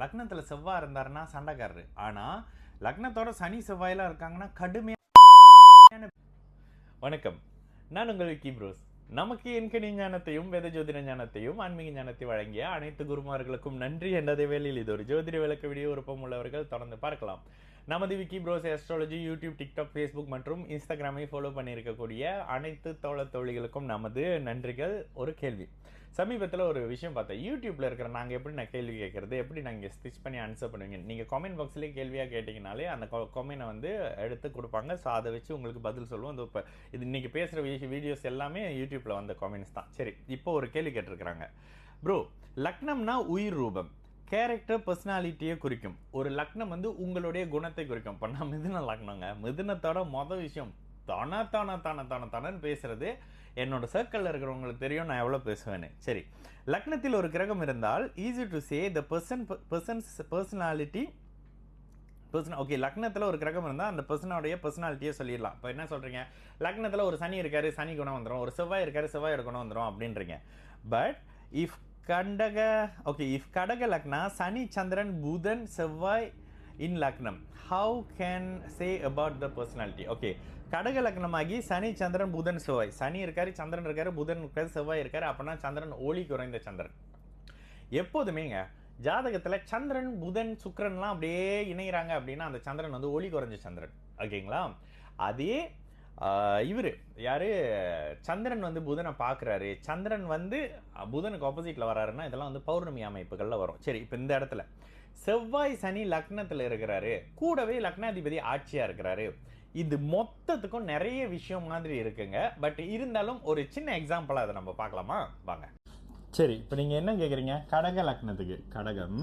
லக்னத்துல செவ்வாய் இருந்தாருன்னா சண்டைக்காரரு. ஆனா லக்னத்தோட சனி செவ்வாயெல்லாம் இருக்காங்கன்னா கடுமையான. வணக்கம், நான் உங்கள் விக்கி ப்ரோஸ். நமக்கு எண்கணி ஞானத்தையும் வேத ஜோதிட ஞானத்தையும் ஆன்மீக ஞானத்தை வழங்கிய அனைத்து குருமார்களுக்கும் நன்றி. என்ற வேளையில் இது ஒரு ஜோதிட விளக்க வீடியோ விருப்பம் உள்ளவர்கள் தொடர்ந்து பார்க்கலாம். நமது Vicky bros astrology YouTube, TikTok, Facebook மற்றும் இன்ஸ்டாகிராமை ஃபாலோ பண்ணியிருக்கக்கூடிய அனைத்து தோழர்களுக்கும் நமது நன்றிகள். ஒரு கேள்வி சமீபத்தில் ஒரு விஷயம் பார்த்தேன். யூடியூப்ல இருக்கிற நாங்கள் எப்படி நான் கேள்வி கேட்கறது, எப்படி நாங்கள் ஸ்டிச் பண்ணி ஆன்சர் பண்ணுவீங்க. நீங்கள் கமெண்ட் பாக்ஸ்லேயே கேள்வியாக கேட்டிங்கனாலே அந்த கமெண்ட்டை வந்து எடுத்து கொடுப்பாங்க. ஸோ அதை வச்சு உங்களுக்கு பதில் சொல்லுவோம். அந்த இப்போ இது இன்னைக்கு பேசுகிற வீடியோஸ் எல்லாமே யூடியூப்ல வந்த கமெண்ட்ஸ் தான். சரி, இப்போ ஒரு கேள்வி கேட்டிருக்கிறாங்க. ப்ரோ, லக்னம்னா உயிர் ரூபம், கேரக்டர், பர்சனாலிட்டியை குறிக்கும். ஒரு லக்னம் வந்து உங்களுடைய குணத்தை குறிக்கும். இப்போ நான் மிதுன லக்னங்க. மிதுனத்தோட மொதல் விஷயம் தானன்னு பேசுறது. என்னோட சர்க்கிளில் இருக்கிறவங்களுக்கு தெரியும் நான் எவ்வளோ பேசுவேன்னு. சரி, லக்னத்தில் ஒரு கிரகம் இருந்தால் easy to say the personality. Okay, லக்னத்தில் ஒரு கிரகம் இருந்தால் அந்த பர்சனோடைய பர்சனாலிட்டியை சொல்லிடலாம். இப்போ என்ன சொல்கிறீங்க, லக்னத்தில் ஒரு சனி இருக்காரு, சனி குணம் வந்துடும். ஒரு செவ்வாய் இருக்காரு, செவ்வாயோட குணம் வந்துடும் அப்படின்றீங்க. பட் இஃப் கடக லக்னா சனி, சந்திரன், புதன், செவ்வாய் இன் லக்னம், how can say about the personality? Okay, கடக லக்னமாகி சனி, சந்திரன், புதன், செவ்வாய். சனி இருக்காரு, சந்திரன் இருக்காரு, புதன் இருக்காரு, செவ்வாய் இருக்காரு. அப்படின்னா சந்திரன் ஒளி குறைந்த சந்திரன். எப்போதுமேங்க ஜாதகத்தில் சந்திரன், புதன், சுக்கிரன்லாம் அப்படியே இணைகிறாங்க அப்படின்னா அந்த சந்திரன் வந்து ஒளி குறைஞ்ச சந்திரன். ஓகேங்களா? அதே இவர் யாரு, சந்திரன் வந்து புதனை பார்க்குறாரு, சந்திரன் வந்து புதனுக்கு ஆப்போசிட்டில் வராருன்னா இதெல்லாம் வந்து பௌர்ணமி அமைப்புகளில் வரும். சரி, இப்போ இந்த இடத்துல செவ்வாய் சனி லக்னத்தில் இருக்கிறாரு, கூடவே லக்னாதிபதி ஆட்சியாக இருக்கிறாரு. இது மொத்தத்துக்கும் நிறைய விஷயம் மாதிரி இருக்குங்க. பட் இருந்தாலும் ஒரு சின்ன எக்ஸாம்பிளாக அதை நம்ம பார்க்கலாமா? வாங்க. சரி, இப்போ நீங்கள் என்ன கேட்குறீங்க, கடக லக்னத்துக்கு, கடகம்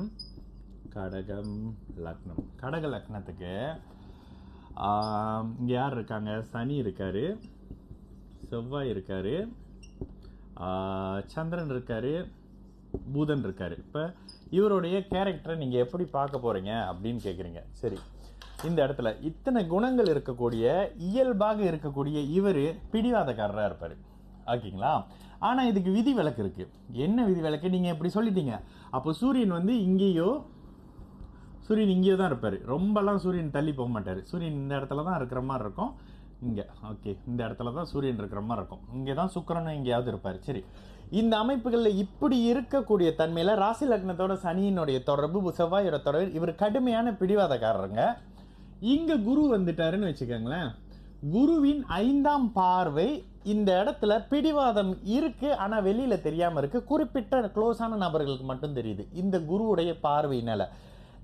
லக்னம், கடக லக்னத்துக்கு இங்கே யார் இருக்காங்க, சனி இருக்காரு, செவ்வாய் இருக்காரு, சந்திரன் இருக்காரு, புதன் இருக்காரு. இப்போ இவருடைய கேரக்டரை நீங்கள் எப்படி பார்க்க போகிறீங்க அப்படின்னு கேட்குறீங்க. சரி, இந்த இடத்துல இத்தனை குணங்கள் இருக்கக்கூடிய, இயல்பாக இருக்கக்கூடிய இவர் பிடிவாதக்காரராக இருப்பார். ஓகேங்களா? ஆனால் இதுக்கு விதி விலக்கு இருக்குது. என்ன விதி விலக்கு? நீங்கள் எப்படி சொல்லிட்டீங்க, அப்போ சூரியன் வந்து இங்கேயோ தான் இருப்பார். ரொம்பலாம் சூரியன் தள்ளி போக மாட்டார். சூரியன் இந்த இடத்துல தான் இருக்கிற மாதிரி இருக்கும். இங்கே ஓகே, இந்த இடத்துல தான் சூரியன் இருக்கிற மாதிரி இருக்கும். இங்கே தான் சுக்கிரனும் எங்கேயாவது இருப்பார். சரி, இந்த அமைப்புகளில் இப்படி இருக்கக்கூடிய தன்மையில் ராசி லக்னத்தோட சனியினுடைய தொடர்பு, செவ்வாயோட தொடர்பு, இவர் கடுமையான பிடிவாதக்காரருங்க. இங்கே குரு வந்துட்டாருன்னு வச்சுக்கோங்களேன். குருவின் 5ஆம் பார்வை இந்த இடத்துல பிடிவாதம் இருக்கு, ஆனால் வெளியில தெரியாமல் இருக்கு. குறிப்பிட்ட க்ளோஸான நபர்களுக்கு மட்டும் தெரியுது. இந்த குருவுடைய பார்வையினால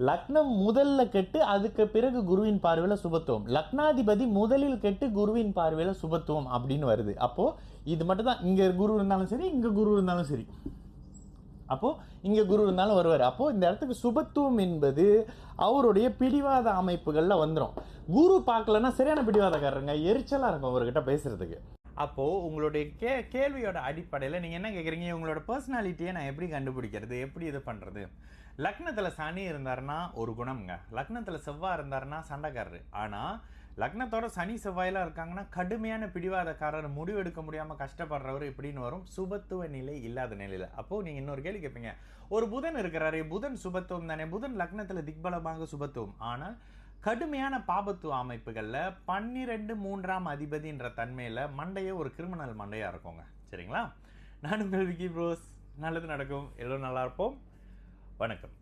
லக்னம் முதல்ல கெட்டு அதுக்கு பிறகு குருவின் பார்வையில் சுபத்துவம், லக்னாதிபதி முதலில் கெட்டு குருவின் பார்வையில் சுபத்துவம் அப்படின்னு வருது. அப்போ இது மட்டும் தான். இங்க குரு இருந்தாலும் சரி, இங்க குரு இருந்தாலும் சரி, அப்போ இங்க குரு இருந்தாலும் வருவார். அப்போ இந்த இடத்துக்கு சுபத்துவம் என்பது அவருடைய பிடிவாத அமைப்புகள்ல வந்துடும். குரு பார்க்கலன்னா சரியான பிடிவாதக்காரங்க, எரிச்சலா இருக்கும் அவர்கிட்ட பேசுறதுக்கு. அப்போ உங்களுடைய கேள்வியோட அடிப்படையில் நீங்க என்ன கேட்குறீங்க, உங்களோட பர்சனாலிட்டியை நான் எப்படி கண்டுபிடிக்கிறது, எப்படி இது பண்றது? லக்னத்தில் சனி இருந்தாருன்னா ஒரு குணம்ங்க, லக்னத்தில் செவ்வாய் இருந்தாருன்னா சண்டைக்காரரு. ஆனால் லக்னத்தோட சனி செவ்வாயெல்லாம் இருக்காங்கன்னா கடுமையான பிடிவாதக்காரர், முடிவெடுக்க முடியாமல் கஷ்டப்படுறவர் இப்படின்னு வரும், சுபத்துவ நிலை இல்லாத நிலையில். அப்போது நீங்கள் இன்னொரு கேள்வி கேட்பீங்க, ஒரு புதன் இருக்கிறாரு, புதன் சுபத்துவம் தானே, புதன் லக்னத்தில் திக்பலமாக சுபத்துவம். ஆனால் கடுமையான பாபத்துவ அமைப்புகளில் 12 3ஆம் அதிபதின்ற தன்மையில் மண்டையே ஒரு கிரிமினல் மண்டையாக இருக்குங்க. சரிங்களா? நான் உங்கள் விக்கி ப்ரோஸ். நல்லது நடக்கும், எல்லோரும் நல்லா இருப்போம். வணக்கம்.